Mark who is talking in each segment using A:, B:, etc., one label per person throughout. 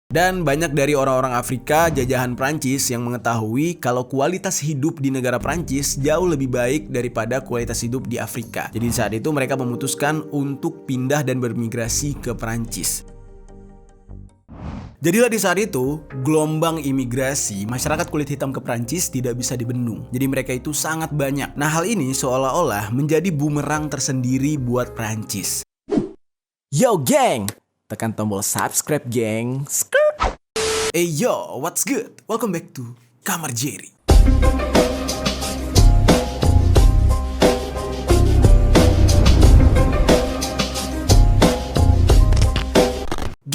A: Dan banyak dari orang-orang Afrika jajahan Prancis yang mengetahui kalau kualitas hidup di negara Prancis jauh lebih baik daripada kualitas hidup di Afrika. Jadi saat itu mereka memutuskan untuk pindah dan bermigrasi ke Prancis. Jadilah di saat itu, gelombang imigrasi masyarakat kulit hitam ke Prancis tidak bisa dibendung. Jadi mereka itu sangat banyak. Nah, hal ini seolah-olah menjadi bumerang tersendiri buat Prancis. Yo geng! Tekan tombol subscribe geng. Hey yo, what's good? Welcome back to Kamar Jerry.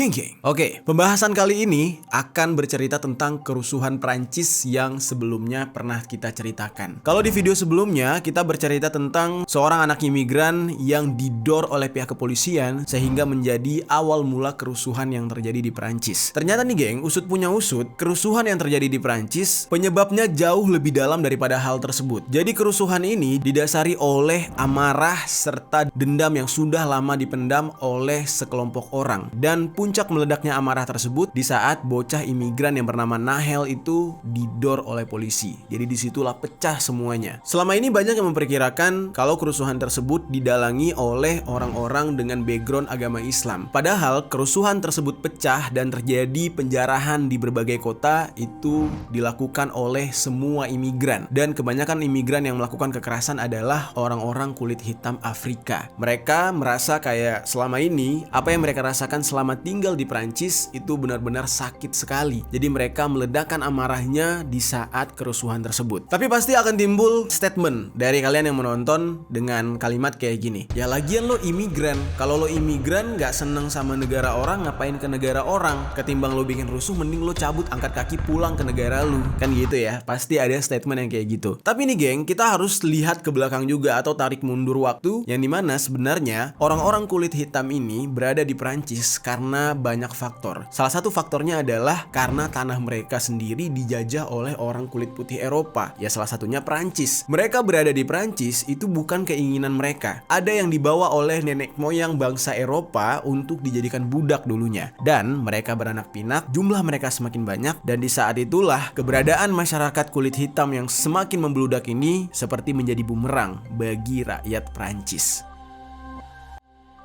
A: Geng. Oke, pembahasan kali ini akan bercerita tentang kerusuhan Prancis yang sebelumnya pernah kita ceritakan. Kalau di video sebelumnya kita bercerita tentang seorang anak imigran yang didor oleh pihak kepolisian sehingga menjadi awal mula kerusuhan yang terjadi di Prancis. Ternyata nih geng, usut punya usut, kerusuhan yang terjadi di Prancis penyebabnya jauh lebih dalam daripada hal tersebut. Jadi kerusuhan ini didasari oleh amarah serta dendam yang sudah lama dipendam oleh sekelompok orang. Dan puncak meledaknya amarah tersebut di saat bocah imigran yang bernama Nahel itu didor oleh polisi. Jadi disitulah pecah semuanya. Selama ini banyak yang memperkirakan kalau kerusuhan tersebut didalangi oleh orang-orang dengan background agama Islam. Padahal kerusuhan tersebut pecah dan terjadi penjarahan di berbagai kota itu dilakukan oleh semua imigran. Dan kebanyakan imigran yang melakukan kekerasan adalah orang-orang kulit hitam Afrika. Mereka merasa kayak selama ini apa yang mereka rasakan selama tinggal di Prancis itu benar-benar sakit sekali. Jadi mereka meledakkan amarahnya di saat kerusuhan tersebut. Tapi pasti akan timbul statement dari kalian yang menonton dengan kalimat kayak gini. Ya lagian lo imigran. Kalau lo imigran gak seneng sama negara orang, ngapain ke negara orang? Ketimbang lo bikin rusuh, mending lo cabut, angkat kaki, pulang ke negara lo. Kan gitu ya. Pasti ada statement yang kayak gitu. Tapi nih geng, kita harus lihat ke belakang juga atau tarik mundur waktu yang dimana sebenarnya orang-orang kulit hitam ini berada di Prancis karena banyak faktor. Salah satu faktornya adalah karena tanah mereka sendiri dijajah oleh orang kulit putih Eropa. Ya salah satunya Prancis. Mereka berada di Prancis itu bukan keinginan mereka. Ada yang dibawa oleh nenek moyang bangsa Eropa untuk dijadikan budak dulunya. Dan mereka beranak pinak, jumlah mereka semakin banyak, dan di saat itulah keberadaan masyarakat kulit hitam yang semakin membludak ini seperti menjadi bumerang bagi rakyat Prancis.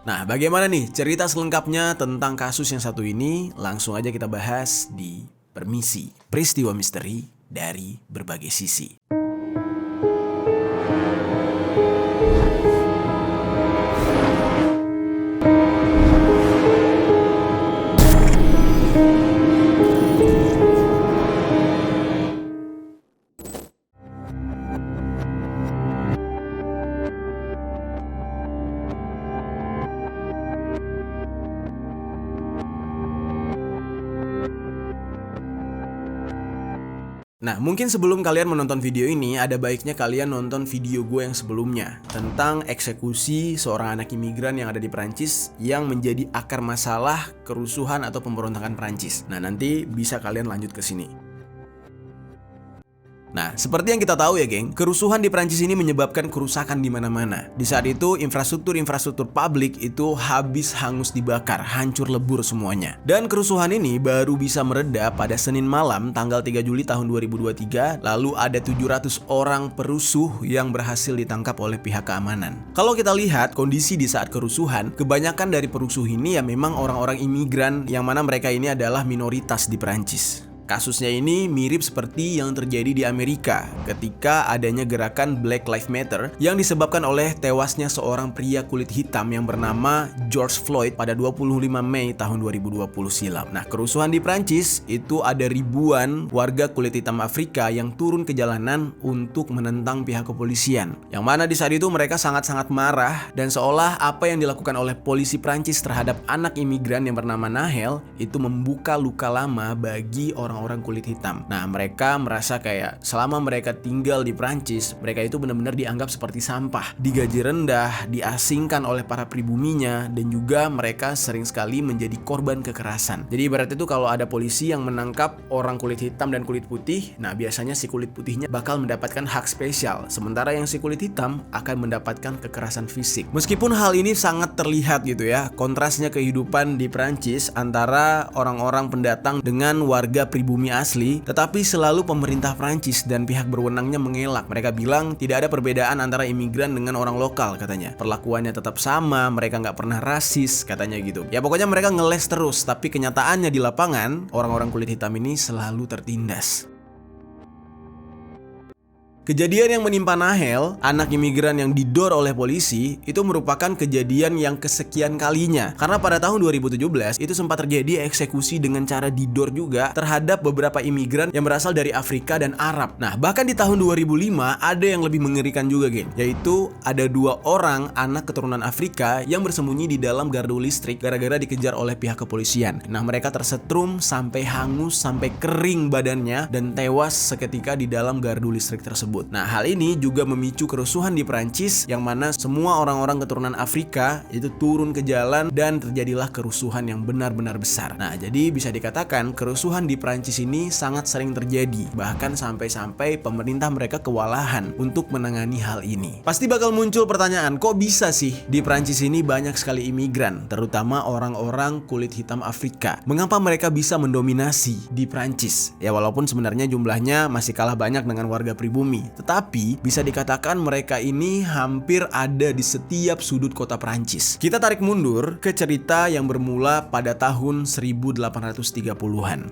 A: Nah, bagaimana nih cerita selengkapnya tentang kasus yang satu ini? Langsung aja kita bahas di Permisi, peristiwa misteri dari berbagai sisi. Nah, mungkin sebelum kalian menonton video ini, ada baiknya kalian nonton video gue yang sebelumnya tentang eksekusi seorang anak imigran yang ada di Prancis yang menjadi akar masalah kerusuhan atau pemberontakan Prancis. Nah, nanti bisa kalian lanjut ke sini. Nah, seperti yang kita tahu ya geng, kerusuhan di Prancis ini menyebabkan kerusakan di mana-mana. Di saat itu, infrastruktur publik itu habis hangus dibakar, hancur lebur semuanya. Dan kerusuhan ini baru bisa mereda pada Senin malam tanggal 3 Juli tahun 2023, lalu ada 700 orang perusuh yang berhasil ditangkap oleh pihak keamanan. Kalau kita lihat kondisi di saat kerusuhan, kebanyakan dari perusuh ini ya memang orang-orang imigran yang mana mereka ini adalah minoritas di Prancis. Kasusnya ini mirip seperti yang terjadi di Amerika ketika adanya gerakan Black Lives Matter yang disebabkan oleh tewasnya seorang pria kulit hitam yang bernama George Floyd pada 25 Mei tahun 2020 silam. Nah, kerusuhan di Prancis itu ada ribuan warga kulit hitam Afrika yang turun ke jalanan untuk menentang pihak kepolisian. Yang mana di saat itu mereka sangat-sangat marah dan seolah apa yang dilakukan oleh polisi Prancis terhadap anak imigran yang bernama Nahel itu membuka luka lama bagi orang orang-orang kulit hitam. Nah, mereka merasa kayak selama mereka tinggal di Prancis, mereka itu benar-benar dianggap seperti sampah, digaji rendah, diasingkan oleh para pribuminya, dan juga mereka sering sekali menjadi korban kekerasan. Jadi ibaratnya itu kalau ada polisi yang menangkap orang kulit hitam dan kulit putih, nah biasanya si kulit putihnya bakal mendapatkan hak spesial, sementara yang si kulit hitam akan mendapatkan kekerasan fisik. Meskipun hal ini sangat terlihat gitu ya, kontrasnya kehidupan di Prancis antara orang-orang pendatang dengan warga pribumi asli, tetapi selalu pemerintah Prancis dan pihak berwenangnya mengelak. Mereka bilang tidak ada perbedaan antara imigran dengan orang lokal katanya. Perlakuannya tetap sama, mereka nggak pernah rasis katanya gitu. Ya pokoknya mereka ngeles terus, tapi kenyataannya di lapangan orang-orang kulit hitam ini selalu tertindas. Kejadian yang menimpa Nahel, anak imigran yang didor oleh polisi, itu merupakan kejadian yang kesekian kalinya. Karena pada tahun 2017 itu sempat terjadi eksekusi dengan cara didor juga terhadap beberapa imigran yang berasal dari Afrika dan Arab. Nah, bahkan di tahun 2005 ada yang lebih mengerikan juga, geng. Yaitu ada 2 orang anak keturunan Afrika yang bersembunyi di dalam gardu listrik gara-gara dikejar oleh pihak kepolisian. Nah, mereka tersetrum sampai hangus, sampai kering badannya dan tewas seketika di dalam gardu listrik tersebut. Nah, hal ini juga memicu kerusuhan di Prancis yang mana semua orang-orang keturunan Afrika itu turun ke jalan dan terjadilah kerusuhan yang benar-benar besar. Nah, jadi bisa dikatakan kerusuhan di Prancis ini sangat sering terjadi, bahkan sampai-sampai pemerintah mereka kewalahan untuk menangani hal ini. Pasti bakal muncul pertanyaan, kok bisa sih di Prancis ini banyak sekali imigran, terutama orang-orang kulit hitam Afrika? Mengapa mereka bisa mendominasi di Prancis? Ya walaupun sebenarnya jumlahnya masih kalah banyak dengan warga pribumi, tetapi bisa dikatakan mereka ini hampir ada di setiap sudut kota Prancis. Kita tarik mundur ke cerita yang bermula pada tahun 1830-an.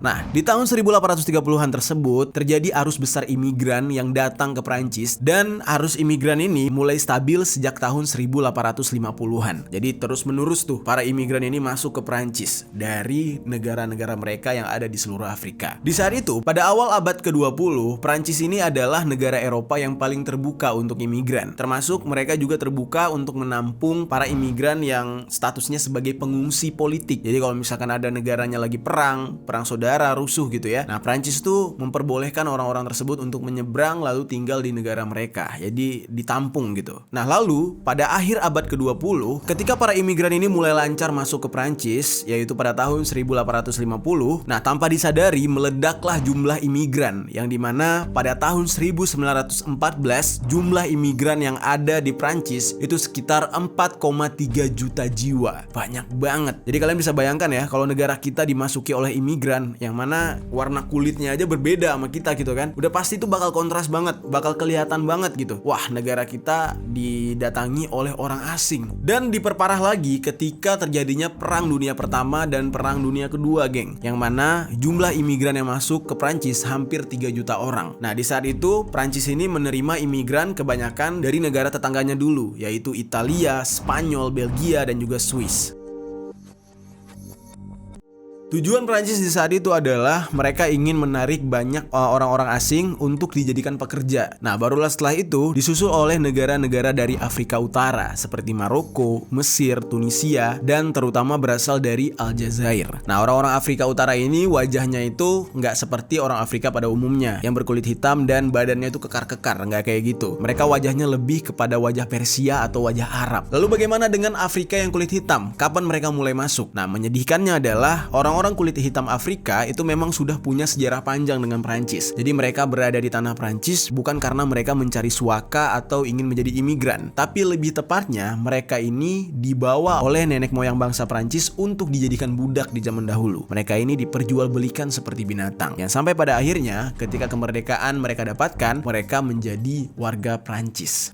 A: Nah, di tahun 1830-an tersebut terjadi arus besar imigran yang datang ke Prancis, dan arus imigran ini mulai stabil sejak tahun 1850-an. Jadi terus menerus tuh para imigran ini masuk ke Prancis dari negara-negara mereka yang ada di seluruh Afrika. Di saat itu, pada awal abad ke-20, Prancis ini adalah negara Eropa yang paling terbuka untuk imigran. Termasuk mereka juga terbuka untuk menampung para imigran yang statusnya sebagai pengungsi politik. Jadi kalau misalkan ada negaranya lagi perang saudara, rusuh gitu ya. Nah, Prancis tuh memperbolehkan orang-orang tersebut untuk menyeberang lalu tinggal di negara mereka. Jadi ditampung gitu. Nah, lalu pada akhir abad ke-20, ketika para imigran ini mulai lancar masuk ke Prancis, yaitu pada tahun 1850, nah tanpa disadari meledaklah jumlah imigran, yang dimana pada tahun 1914 jumlah imigran yang ada di Prancis itu sekitar 4,3 juta jiwa. Banyak banget. Jadi kalian bisa bayangkan ya, kalau negara kita dimasuki oleh imigran yang mana warna kulitnya aja berbeda sama kita gitu kan, udah pasti itu bakal kontras banget, bakal kelihatan banget gitu. Wah, negara kita didatangi oleh orang asing. Dan diperparah lagi ketika terjadinya Perang Dunia Pertama dan Perang Dunia Kedua, geng, yang mana jumlah imigran yang masuk ke Prancis hampir 3 juta orang. Nah, di saat itu Prancis ini menerima imigran kebanyakan dari negara tetangganya dulu, yaitu Italia, Spanyol, Belgia, dan juga Swiss. Tujuan Prancis di saat itu adalah mereka ingin menarik banyak orang-orang asing untuk dijadikan pekerja. Nah, barulah setelah itu disusul oleh negara-negara dari Afrika Utara seperti Maroko, Mesir, Tunisia, dan terutama berasal dari Aljazair. Nah, orang-orang Afrika Utara ini wajahnya itu nggak seperti orang Afrika pada umumnya yang berkulit hitam dan badannya itu kekar-kekar, nggak kayak gitu. Mereka wajahnya lebih kepada wajah Persia atau wajah Arab. Lalu bagaimana dengan Afrika yang kulit hitam? Kapan mereka mulai masuk? Nah, menyedihkannya adalah orang kulit hitam Afrika itu memang sudah punya sejarah panjang dengan Prancis. Jadi mereka berada di tanah Prancis bukan karena mereka mencari suaka atau ingin menjadi imigran, tapi lebih tepatnya mereka ini dibawa oleh nenek moyang bangsa Prancis untuk dijadikan budak di zaman dahulu. Mereka ini diperjualbelikan seperti binatang, yang sampai pada akhirnya ketika kemerdekaan mereka dapatkan, mereka menjadi warga Prancis.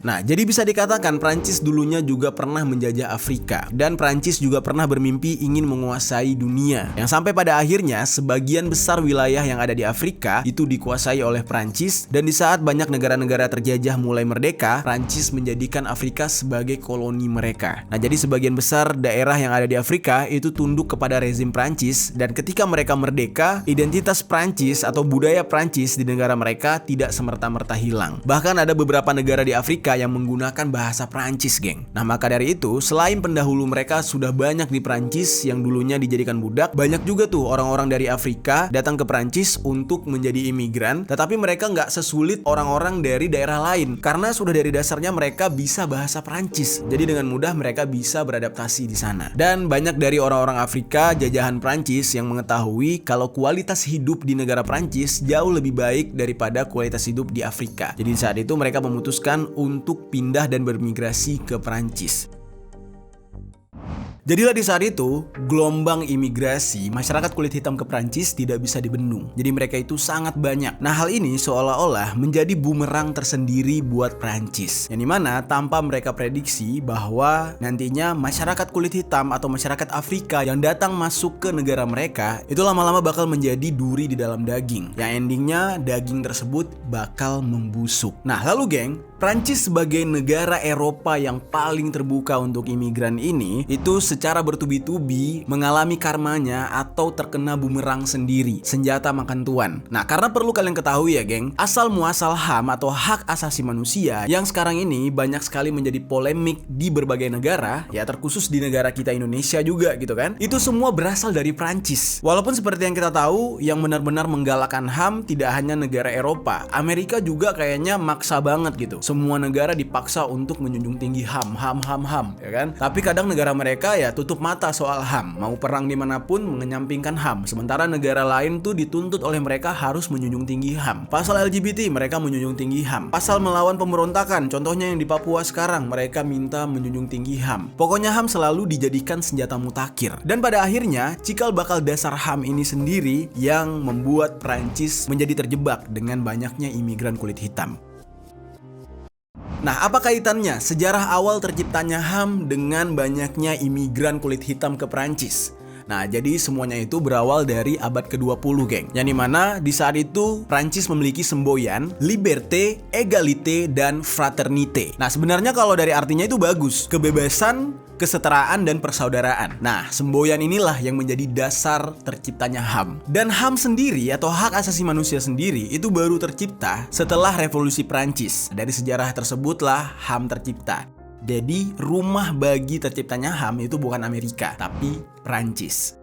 A: Nah, jadi bisa dikatakan Prancis dulunya juga pernah menjajah Afrika, dan Prancis juga pernah bermimpi ingin menguasai dunia, yang sampai pada akhirnya sebagian besar wilayah yang ada di Afrika itu dikuasai oleh Prancis. Dan di saat banyak negara-negara terjajah mulai merdeka, Prancis menjadikan Afrika sebagai koloni mereka. Nah, jadi sebagian besar daerah yang ada di Afrika itu tunduk kepada rezim Prancis, dan ketika mereka merdeka, identitas Prancis atau budaya Prancis di negara mereka tidak semerta-merta hilang. Bahkan ada beberapa negara di Afrika Afrika yang menggunakan bahasa Prancis, geng. Nah, maka dari itu, selain pendahulu mereka sudah banyak di Prancis yang dulunya dijadikan budak, banyak juga tuh orang-orang dari Afrika datang ke Prancis untuk menjadi imigran, tetapi mereka nggak sesulit orang-orang dari daerah lain karena sudah dari dasarnya mereka bisa bahasa Prancis. Jadi dengan mudah mereka bisa beradaptasi di sana. Dan banyak dari orang-orang Afrika jajahan Prancis yang mengetahui kalau kualitas hidup di negara Prancis jauh lebih baik daripada kualitas hidup di Afrika. Jadi saat itu mereka memutuskan untuk pindah dan bermigrasi ke Prancis. Jadilah di saat itu, gelombang imigrasi masyarakat kulit hitam ke Prancis tidak bisa dibendung. Jadi mereka itu sangat banyak. Nah, hal ini seolah-olah menjadi bumerang tersendiri buat Prancis. Yang dimana tanpa mereka prediksi bahwa nantinya masyarakat kulit hitam atau masyarakat Afrika yang datang masuk ke negara mereka itu lama-lama bakal menjadi duri di dalam daging. Yang endingnya daging tersebut bakal membusuk. Nah, lalu geng, Prancis sebagai negara Eropa yang paling terbuka untuk imigran ini itu secara bertubi-tubi mengalami karmanya atau terkena bumerang sendiri, senjata makan tuan. Nah, karena perlu kalian ketahui ya geng, asal muasal HAM atau hak asasi manusia yang sekarang ini banyak sekali menjadi polemik di berbagai negara, ya terkhusus di negara kita Indonesia juga gitu kan. Itu semua berasal dari Prancis. Walaupun seperti yang kita tahu, yang benar-benar menggalakkan HAM tidak hanya negara Eropa, Amerika juga kayaknya maksa banget gitu. Semua negara dipaksa untuk menjunjung tinggi HAM, ya kan? Tapi kadang negara mereka ya tutup mata soal HAM, mau perang dimanapun mengenyampingkan HAM, sementara negara lain tuh dituntut oleh mereka harus menjunjung tinggi HAM. Pasal LGBT mereka menjunjung tinggi HAM. Pasal melawan pemberontakan, contohnya yang di Papua sekarang, mereka minta menjunjung tinggi HAM. Pokoknya HAM selalu dijadikan senjata mutakhir. Dan pada akhirnya, cikal bakal dasar HAM ini sendiri yang membuat Prancis menjadi terjebak dengan banyaknya imigran kulit hitam. Nah, apa kaitannya sejarah awal terciptanya HAM dengan banyaknya imigran kulit hitam ke Prancis? Nah, jadi semuanya itu berawal dari abad ke-20, geng. Yang dimana di saat itu Prancis memiliki semboyan liberté, égalité, dan fraternité. Nah, sebenarnya kalau dari artinya itu bagus. Kebebasan, kesetaraan, dan persaudaraan. Nah, semboyan inilah yang menjadi dasar terciptanya HAM. Dan HAM sendiri atau hak asasi manusia sendiri itu baru tercipta setelah revolusi Prancis. Dari sejarah tersebutlah HAM tercipta. Jadi rumah bagi terciptanya HAM itu bukan Amerika, tapi Prancis.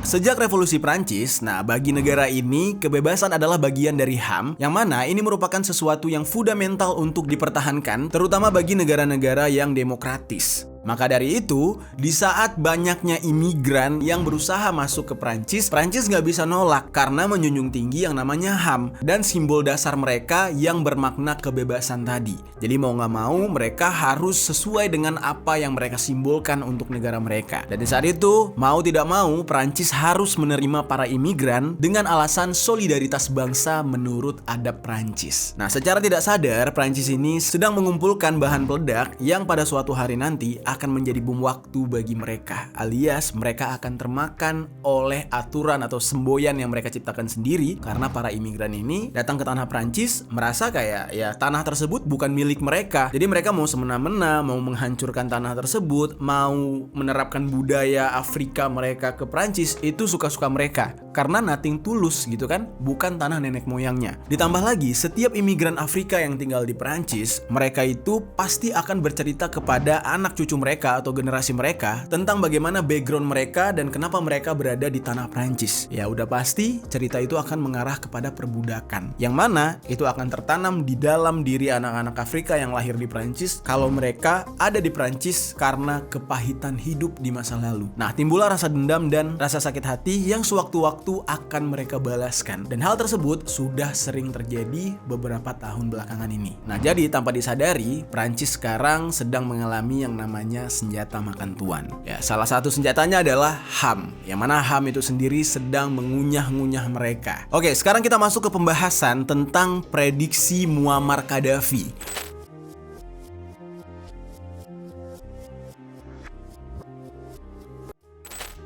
A: Sejak revolusi Prancis, nah bagi negara ini kebebasan adalah bagian dari HAM, yang mana ini merupakan sesuatu yang fundamental untuk dipertahankan, terutama bagi negara-negara yang demokratis. Maka dari itu, di saat banyaknya imigran yang berusaha masuk ke Prancis nggak bisa nolak karena menjunjung tinggi yang namanya HAM dan simbol dasar mereka yang bermakna kebebasan tadi. Jadi mau nggak mau mereka harus sesuai dengan apa yang mereka simbolkan untuk negara mereka. Dan di saat itu, mau tidak mau Prancis harus menerima para imigran dengan alasan solidaritas bangsa menurut adab Prancis. Nah, secara tidak sadar, Prancis ini sedang mengumpulkan bahan peledak yang pada suatu hari nanti akan menjadi bom waktu bagi mereka, alias mereka akan termakan oleh aturan atau semboyan yang mereka ciptakan sendiri karena para imigran ini datang ke tanah Prancis merasa kayak ya tanah tersebut bukan milik mereka. Jadi mereka mau semena-mena, mau menghancurkan tanah tersebut, mau menerapkan budaya Afrika mereka ke Prancis, itu suka-suka mereka karena nothing tulus gitu kan, bukan tanah nenek moyangnya. Ditambah lagi, setiap imigran Afrika yang tinggal di Prancis, mereka itu pasti akan bercerita kepada anak cucu mereka atau generasi mereka tentang bagaimana background mereka dan kenapa mereka berada di tanah Prancis. Ya udah pasti cerita itu akan mengarah kepada perbudakan, yang mana itu akan tertanam di dalam diri anak-anak Afrika yang lahir di Prancis kalau mereka ada di Prancis karena kepahitan hidup di masa lalu. Nah, timbullah rasa dendam dan rasa sakit hati yang sewaktu-waktu akan mereka balaskan. Dan hal tersebut sudah sering terjadi beberapa tahun belakangan ini. Nah, jadi tanpa disadari, Prancis sekarang sedang mengalami yang namanya senjata makan tuan. Ya, salah satu senjatanya adalah HAM, yang mana HAM itu sendiri sedang mengunyah-ngunyah mereka. Oke, sekarang kita masuk ke pembahasan tentang prediksi Muammar Gaddafi.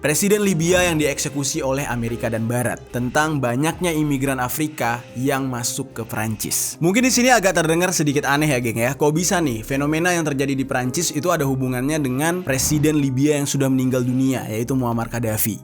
A: Presiden Libya yang dieksekusi oleh Amerika dan Barat, tentang banyaknya imigran Afrika yang masuk ke Prancis. Mungkin di sini agak terdengar sedikit aneh ya geng ya. Kok bisa nih fenomena yang terjadi di Prancis itu ada hubungannya dengan Presiden Libya yang sudah meninggal dunia, yaitu Muammar Gaddafi.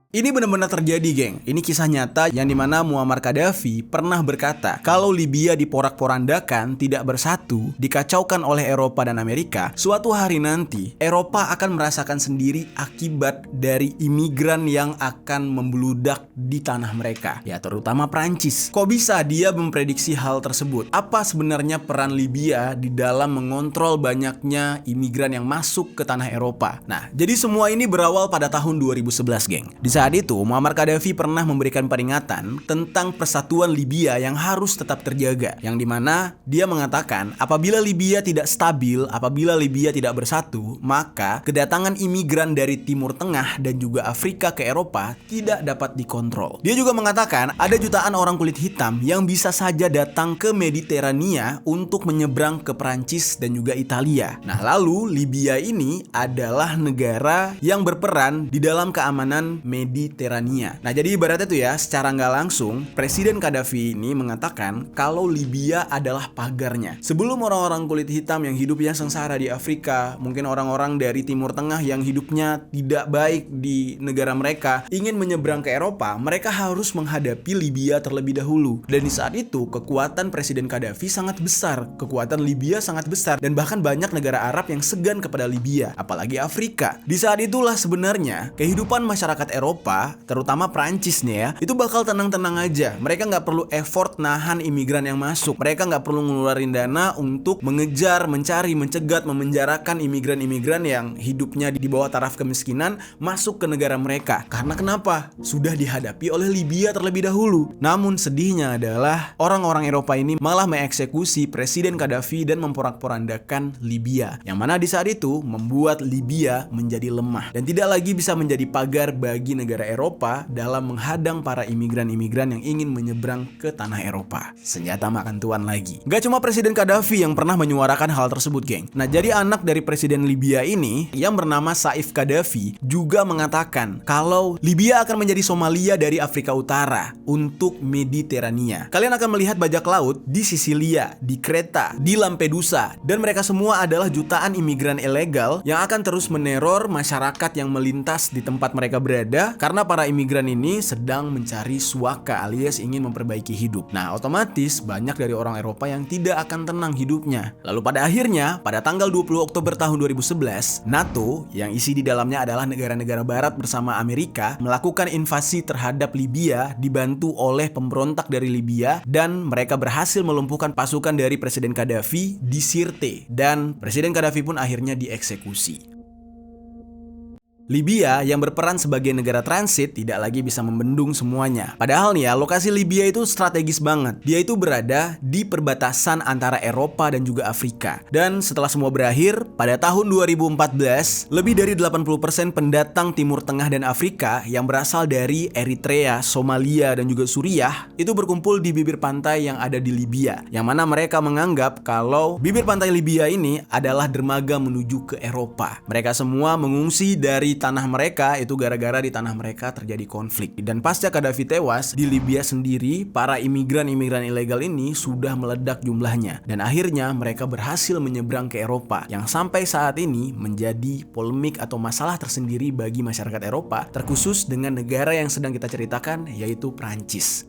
A: Ini benar-benar terjadi, geng. Ini kisah nyata yang dimana Muammar Gaddafi pernah berkata, kalau Libya diporak-porandakan, tidak bersatu, dikacaukan oleh Eropa dan Amerika, suatu hari nanti Eropa akan merasakan sendiri akibat dari imigran yang akan membludak di tanah mereka, ya terutama Prancis. Kok bisa dia memprediksi hal tersebut? Apa sebenarnya peran Libya di dalam mengontrol banyaknya imigran yang masuk ke tanah Eropa? Nah, jadi semua ini berawal pada tahun 2011, geng. Di saat itu, Muammar Gaddafi pernah memberikan peringatan tentang persatuan Libya yang harus tetap terjaga. Yang dimana dia mengatakan, apabila Libya tidak stabil, apabila Libya tidak bersatu, maka kedatangan imigran dari Timur Tengah dan juga Afrika ke Eropa tidak dapat dikontrol. Dia juga mengatakan, ada jutaan orang kulit hitam yang bisa saja datang ke Mediterania untuk menyeberang ke Prancis dan juga Italia. Nah, lalu Libya ini adalah negara yang berperan di dalam keamanan Mediterania. Nah, jadi ibaratnya tuh ya, secara nggak langsung Presiden Gaddafi ini mengatakan kalau Libya adalah pagarnya. Sebelum orang-orang kulit hitam yang hidupnya sengsara di Afrika, mungkin orang-orang dari Timur Tengah yang hidupnya tidak baik di negara mereka, ingin menyeberang ke Eropa, mereka harus menghadapi Libya terlebih dahulu. Dan di saat itu, kekuatan Presiden Gaddafi sangat besar, kekuatan Libya sangat besar, dan bahkan banyak negara Arab yang segan kepada Libya, apalagi Afrika. Di saat itulah sebenarnya kehidupan masyarakat Eropa, terutama Prancis nih ya, itu bakal tenang-tenang aja. Mereka nggak perlu effort nahan imigran yang masuk. Mereka nggak perlu ngeluarin dana untuk mengejar, mencari, mencegat, memenjarakan imigran-imigran yang hidupnya di bawah taraf kemiskinan masuk ke negara mereka. Karena kenapa? Sudah dihadapi oleh Libya terlebih dahulu. Namun sedihnya adalah orang-orang Eropa ini malah mengeksekusi Presiden Gaddafi dan memporak-porandakan Libya. Yang mana di saat itu membuat Libya menjadi lemah dan tidak lagi bisa menjadi pagar bagi negara Eropa dalam menghadang para imigran-imigran yang ingin menyeberang ke tanah Eropa. Senjata makan tuan lagi. Gak cuma Presiden Gaddafi yang pernah menyuarakan hal tersebut, geng. Nah, jadi anak dari Presiden Libya ini yang bernama Saif Gaddafi juga mengatakan kalau Libya akan menjadi Somalia dari Afrika Utara untuk Mediterania. Kalian akan melihat bajak laut di Sisilia, di Kreta, di Lampedusa, dan mereka semua adalah jutaan imigran ilegal yang akan terus meneror masyarakat yang melintas di tempat mereka berada karena para imigran ini sedang mencari suaka alias ingin memperbaiki hidup. Nah, otomatis banyak dari orang Eropa yang tidak akan tenang hidupnya. Lalu pada akhirnya, pada tanggal 20 Oktober tahun 2011, NATO yang isi di dalamnya adalah negara-negara barat bersama Amerika melakukan invasi terhadap Libya dibantu oleh pemberontak dari Libya dan mereka berhasil melumpuhkan pasukan dari Presiden Gaddafi di Sirte dan Presiden Gaddafi pun akhirnya dieksekusi. Libya yang berperan sebagai negara transit tidak lagi bisa membendung semuanya. Padahal nih ya, lokasi Libya itu strategis banget. Dia itu berada di perbatasan antara Eropa dan juga Afrika. Dan setelah semua berakhir, pada tahun 2014, lebih dari 80% pendatang Timur Tengah dan Afrika yang berasal dari Eritrea, Somalia, dan juga Suriah itu berkumpul di bibir pantai yang ada di Libya. Yang mana mereka menganggap kalau bibir pantai Libya ini adalah dermaga menuju ke Eropa. Mereka semua mengungsi dari tanah mereka itu gara-gara di tanah mereka terjadi konflik. Dan pasca Gaddafi tewas, di Libya sendiri para imigran-imigran ilegal ini sudah meledak jumlahnya. Dan akhirnya mereka berhasil menyeberang ke Eropa yang sampai saat ini menjadi polemik atau masalah tersendiri bagi masyarakat Eropa, terkhusus dengan negara yang sedang kita ceritakan yaitu Prancis.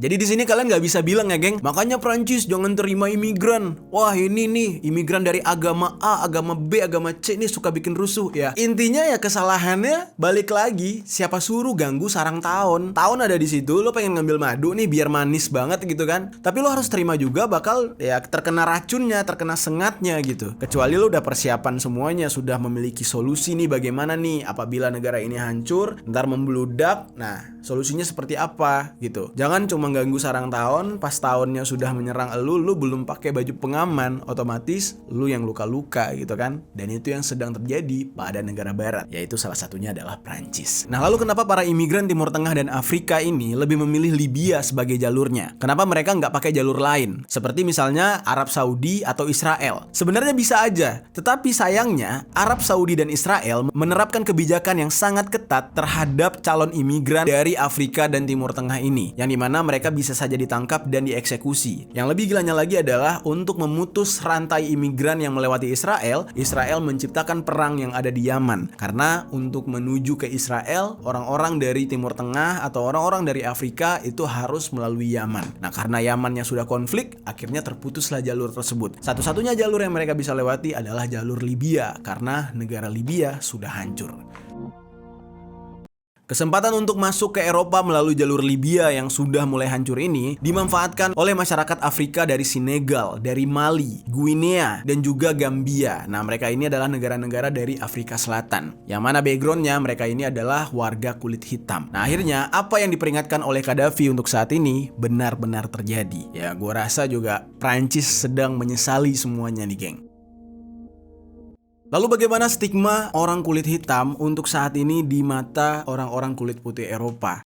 A: Jadi di sini kalian nggak bisa bilang ya, geng, makanya Prancis jangan terima imigran. Wah, ini nih imigran dari agama A, agama B, agama C nih suka bikin rusuh ya. Intinya ya kesalahannya balik lagi, siapa suruh ganggu sarang tawon. Tawon ada di situ, lo pengen ngambil madu nih biar manis banget gitu kan. Tapi lo harus terima juga bakal ya terkena racunnya, terkena sengatnya gitu. Kecuali lo udah persiapan semuanya, sudah memiliki solusi nih bagaimana nih apabila negara ini hancur, ntar membludak. Nah, solusinya seperti apa gitu. Jangan cuma ganggu sarang tawon, pas tawonnya sudah menyerang lu belum pakai baju pengaman, otomatis lu yang luka-luka gitu kan. Dan itu yang sedang terjadi pada negara barat, yaitu salah satunya adalah Prancis. Nah, lalu kenapa para imigran Timur Tengah dan Afrika ini lebih memilih Libya sebagai jalurnya? Kenapa mereka nggak pakai jalur lain? Seperti misalnya Arab Saudi atau Israel. Sebenarnya bisa aja, tetapi sayangnya Arab Saudi dan Israel menerapkan kebijakan yang sangat ketat terhadap calon imigran dari Afrika dan Timur Tengah ini, yang dimana mereka mereka bisa saja ditangkap dan dieksekusi. Yang lebih gilanya lagi adalah untuk memutus rantai imigran yang melewati Israel, Israel menciptakan perang yang ada di Yaman. Karena untuk menuju ke Israel, orang-orang dari Timur Tengah atau orang-orang dari Afrika itu harus melalui Yaman. Nah, karena Yamannya sudah konflik, akhirnya terputuslah jalur tersebut. Satu-satunya jalur yang mereka bisa lewati adalah jalur Libya, karena negara Libya sudah hancur. Kesempatan untuk masuk ke Eropa melalui jalur Libya yang sudah mulai hancur ini dimanfaatkan oleh masyarakat Afrika dari Senegal, dari Mali, Guinea, dan juga Gambia. Nah, mereka ini adalah negara-negara dari Afrika Selatan. Yang mana backgroundnya mereka ini adalah warga kulit hitam. Nah, akhirnya apa yang diperingatkan oleh Gaddafi untuk saat ini benar-benar terjadi. Ya, gua rasa juga Prancis sedang menyesali semuanya nih, geng. Lalu bagaimana stigma orang kulit hitam untuk saat ini di mata orang-orang kulit putih Eropa?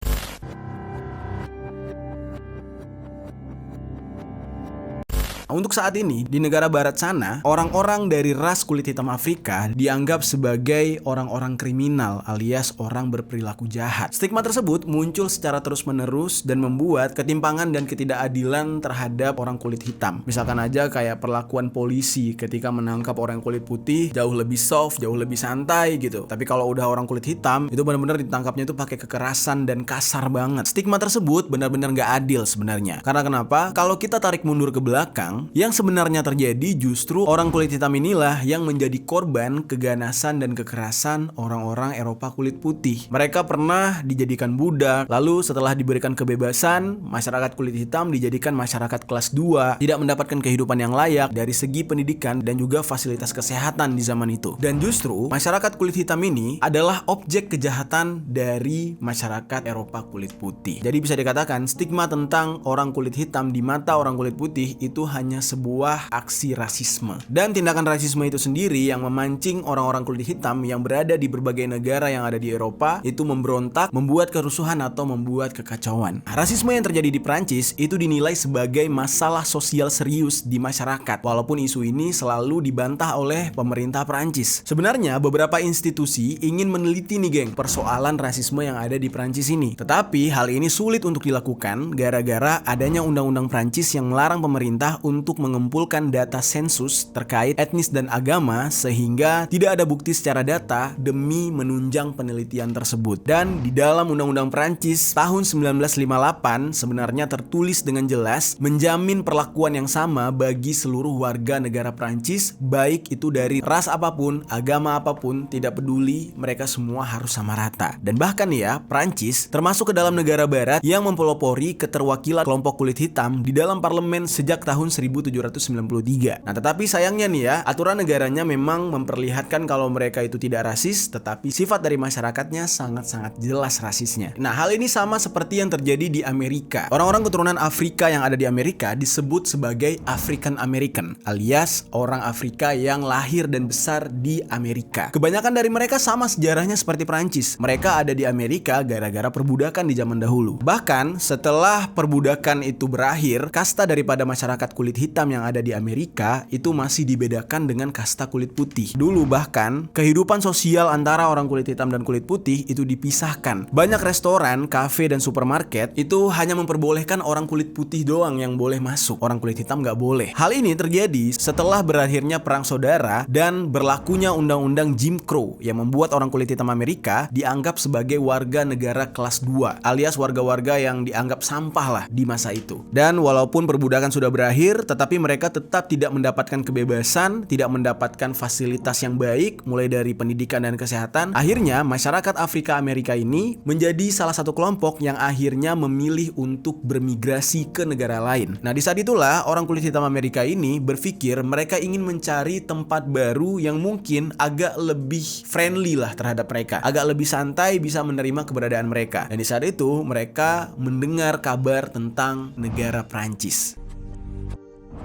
A: Untuk saat ini, di negara barat sana, orang-orang dari ras kulit hitam Afrika dianggap sebagai orang-orang kriminal alias orang berperilaku jahat. Stigma tersebut muncul secara terus-menerus dan membuat ketimpangan dan ketidakadilan terhadap orang kulit hitam. Misalkan aja kayak perlakuan polisi ketika menangkap orang kulit putih jauh lebih soft, jauh lebih santai gitu. Tapi kalau udah orang kulit hitam, itu benar-benar ditangkapnya itu pakai kekerasan dan kasar banget. Stigma tersebut benar-benar nggak adil sebenarnya. Karena kenapa? Kalau kita tarik mundur ke belakang, yang sebenarnya terjadi justru orang kulit hitam inilah yang menjadi korban keganasan dan kekerasan orang-orang Eropa kulit putih. Mereka pernah dijadikan budak, lalu setelah diberikan kebebasan, masyarakat kulit hitam dijadikan masyarakat kelas 2, tidak mendapatkan kehidupan yang layak dari segi pendidikan dan juga fasilitas kesehatan di zaman itu. Dan justru masyarakat kulit hitam ini adalah objek kejahatan dari masyarakat Eropa kulit putih. Jadi bisa dikatakan stigma tentang orang kulit hitam di mata orang kulit putih itu hanya sebuah aksi rasisme. Dan tindakan rasisme itu sendiri yang memancing orang-orang kulit hitam yang berada di berbagai negara yang ada di Eropa itu memberontak, membuat kerusuhan atau membuat kekacauan. Rasisme yang terjadi di Prancis itu dinilai sebagai masalah sosial serius di masyarakat, walaupun isu ini selalu dibantah oleh pemerintah Prancis. Sebenarnya beberapa institusi ingin meneliti nih geng persoalan rasisme yang ada di Prancis ini. Tetapi hal ini sulit untuk dilakukan gara-gara adanya undang-undang Prancis yang melarang pemerintah untuk mengumpulkan data sensus terkait etnis dan agama sehingga tidak ada bukti secara data demi menunjang penelitian tersebut. Dan di dalam Undang-Undang Prancis tahun 1958 sebenarnya tertulis dengan jelas menjamin perlakuan yang sama bagi seluruh warga negara Prancis, baik itu dari ras apapun, agama apapun, tidak peduli, mereka semua harus sama rata. Dan bahkan ya, Prancis termasuk ke dalam negara barat yang mempelopori keterwakilan kelompok kulit hitam di dalam parlemen sejak tahun 1793. Nah, tetapi sayangnya nih ya, aturan negaranya memang memperlihatkan kalau mereka itu tidak rasis, tetapi sifat dari masyarakatnya sangat-sangat jelas rasisnya. Nah, hal ini sama seperti yang terjadi di Amerika. Orang-orang keturunan Afrika yang ada di Amerika disebut sebagai African American, alias orang Afrika yang lahir dan besar di Amerika. Kebanyakan dari mereka sama sejarahnya seperti Prancis. Mereka ada di Amerika gara-gara perbudakan di zaman dahulu. Bahkan setelah perbudakan itu berakhir, kasta daripada masyarakat kulit hitam yang ada di Amerika itu masih dibedakan dengan kasta kulit putih. Dulu bahkan kehidupan sosial antara orang kulit hitam dan kulit putih itu dipisahkan. Banyak restoran, kafe, dan supermarket itu hanya memperbolehkan orang kulit putih doang yang boleh masuk. Orang kulit hitam nggak boleh. Hal ini terjadi setelah berakhirnya perang saudara dan berlakunya undang-undang Jim Crow yang membuat orang kulit hitam Amerika dianggap sebagai warga negara kelas 2 alias warga-warga yang dianggap sampah lah di masa itu. Dan walaupun perbudakan sudah berakhir, tetapi mereka tetap tidak mendapatkan kebebasan, tidak mendapatkan fasilitas yang baik, mulai dari pendidikan dan kesehatan. Akhirnya, masyarakat Afrika Amerika ini menjadi salah satu kelompok yang akhirnya memilih untuk bermigrasi ke negara lain. Nah, di saat itulah orang kulit hitam Amerika ini berpikir mereka ingin mencari tempat baru yang mungkin agak lebih friendly lah terhadap mereka, agak lebih santai, bisa menerima keberadaan mereka. Dan di saat itu, mereka mendengar kabar tentang negara Prancis.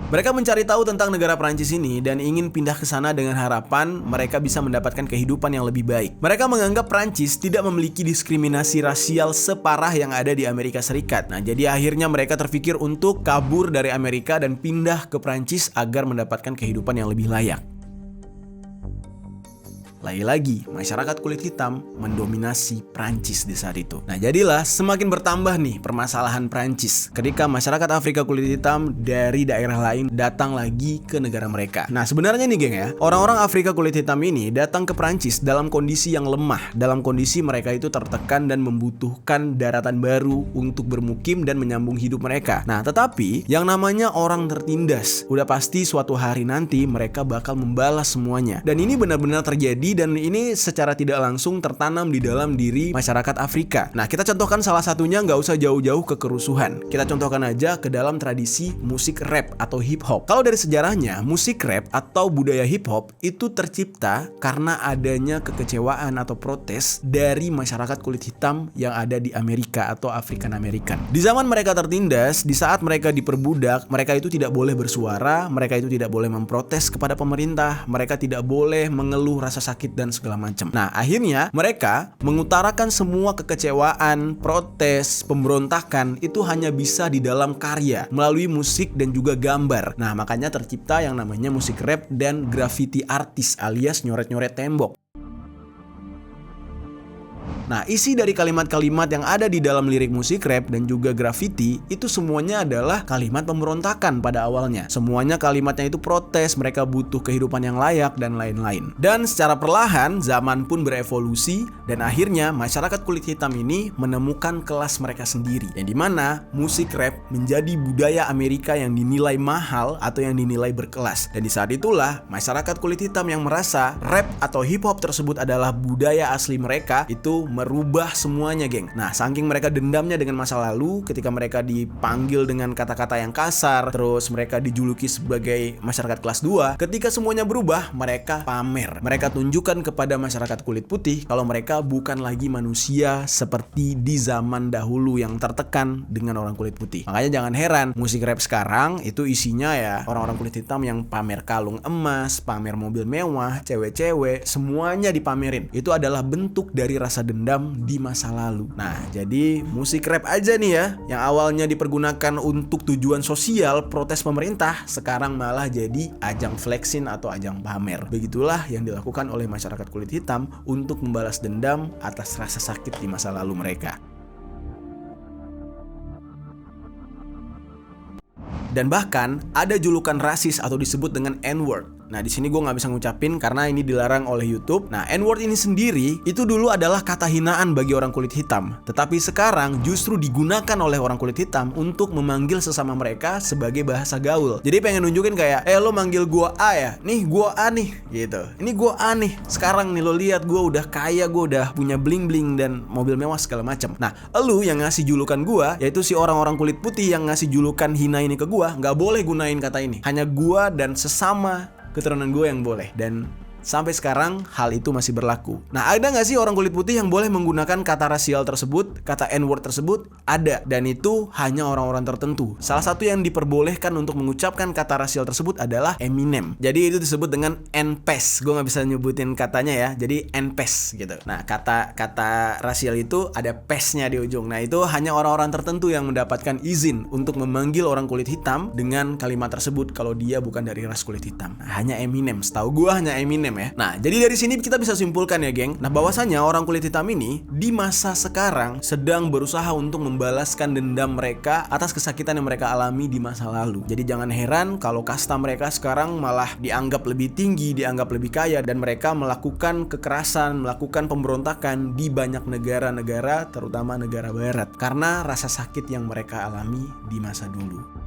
A: Mereka mencari tahu tentang negara Prancis ini dan ingin pindah ke sana dengan harapan mereka bisa mendapatkan kehidupan yang lebih baik. Mereka menganggap Prancis tidak memiliki diskriminasi rasial separah yang ada di Amerika Serikat. Nah, jadi akhirnya mereka terpikir untuk kabur dari Amerika dan pindah ke Prancis agar mendapatkan kehidupan yang lebih layak. lagi-lagi masyarakat kulit hitam mendominasi Prancis di saat itu. Nah, jadilah semakin bertambah nih permasalahan Prancis ketika masyarakat Afrika kulit hitam dari daerah lain datang lagi ke negara mereka. Nah, sebenarnya nih geng ya, orang-orang Afrika kulit hitam ini datang ke Prancis dalam kondisi yang lemah, dalam kondisi mereka itu tertekan dan membutuhkan daratan baru untuk bermukim dan menyambung hidup mereka. Nah, tetapi yang namanya orang tertindas, udah pasti suatu hari nanti mereka bakal membalas semuanya. Dan ini benar-benar terjadi dan ini secara tidak langsung tertanam di dalam diri masyarakat Afrika. Nah, kita contohkan salah satunya, nggak usah jauh-jauh ke kerusuhan. Kita contohkan aja ke dalam tradisi musik rap atau hip hop. Kalau dari sejarahnya, musik rap atau budaya hip hop itu tercipta karena adanya kekecewaan atau protes dari masyarakat kulit hitam yang ada di Amerika atau African American. Di zaman mereka tertindas, di saat mereka diperbudak, mereka itu tidak boleh bersuara, mereka itu tidak boleh memprotes kepada pemerintah, mereka tidak boleh mengeluh rasa sakit dan segala macam. Nah, akhirnya mereka mengutarakan semua kekecewaan, protes, pemberontakan itu hanya bisa di dalam karya, melalui musik dan juga gambar. Nah, makanya tercipta yang namanya musik rap dan graffiti artis alias nyoret-nyoret tembok. Nah, isi dari kalimat-kalimat yang ada di dalam lirik musik rap dan juga graffiti itu semuanya adalah kalimat pemberontakan pada awalnya. Semuanya kalimatnya itu protes, mereka butuh kehidupan yang layak dan lain-lain. Dan secara perlahan zaman pun berevolusi dan akhirnya masyarakat kulit hitam ini menemukan kelas mereka sendiri. Yang dimana musik rap menjadi budaya Amerika yang dinilai mahal atau yang dinilai berkelas. Dan di saat itulah masyarakat kulit hitam yang merasa rap atau hip hop tersebut adalah budaya asli mereka itu merubah semuanya, geng. Nah, saking mereka dendamnya dengan masa lalu, ketika mereka dipanggil dengan kata-kata yang kasar, terus mereka dijuluki sebagai masyarakat kelas 2, ketika semuanya berubah, mereka pamer. Mereka tunjukkan kepada masyarakat kulit putih kalau mereka bukan lagi manusia seperti di zaman dahulu yang tertekan dengan orang kulit putih. Makanya jangan heran, musik rap sekarang itu isinya ya orang-orang kulit hitam yang pamer kalung emas, pamer mobil mewah, cewek-cewek, semuanya dipamerin. Itu adalah bentuk dari rasa dendam di masa lalu. Nah, jadi musik rap aja nih ya, yang awalnya dipergunakan untuk tujuan sosial, protes pemerintah, sekarang malah jadi ajang flexing atau ajang pamer. Begitulah yang dilakukan oleh masyarakat kulit hitam untuk membalas dendam atas rasa sakit di masa lalu mereka. Dan bahkan ada julukan rasis atau disebut dengan N-word. Nah, di sini gue nggak bisa ngucapin karena ini dilarang oleh YouTube. Nah, N-word ini sendiri itu dulu adalah kata hinaan bagi orang kulit hitam. Tetapi sekarang justru digunakan oleh orang kulit hitam untuk memanggil sesama mereka sebagai bahasa gaul. Jadi pengen nunjukin kayak, lo manggil gue A ya? Nih, gue A nih, gitu. Ini gue A nih. Sekarang nih lo lihat gue udah kaya, gue udah punya bling-bling dan mobil mewah segala macam. Nah, lo yang ngasih julukan gue, yaitu si orang-orang kulit putih yang ngasih julukan hina ini ke gue, nggak boleh gunain kata ini. Hanya gue dan sesama keturunan gue yang boleh. Dan sampai sekarang hal itu masih berlaku. Nah, ada gak sih orang kulit putih yang boleh menggunakan kata rasial tersebut, kata N-word tersebut? Ada, dan itu hanya orang-orang tertentu. Salah satu yang diperbolehkan untuk mengucapkan kata rasial tersebut adalah Eminem. Jadi itu disebut dengan N-PES. Gue gak bisa nyebutin katanya ya, jadi N-PES gitu. Nah, kata rasial itu ada PES-nya di ujung. Nah, itu hanya orang-orang tertentu yang mendapatkan izin untuk memanggil orang kulit hitam dengan kalimat tersebut kalau dia bukan dari ras kulit hitam. Nah, hanya Eminem, setahu gue hanya Eminem ya. Nah, jadi dari sini kita bisa simpulkan ya, geng. Nah, bahwasanya orang kulit hitam ini di masa sekarang sedang berusaha untuk membalaskan dendam mereka atas kesakitan yang mereka alami di masa lalu. Jadi jangan heran kalau kasta mereka sekarang malah dianggap lebih tinggi, dianggap lebih kaya, dan mereka melakukan kekerasan, melakukan pemberontakan di banyak negara-negara, terutama negara barat, karena rasa sakit yang mereka alami di masa dulu.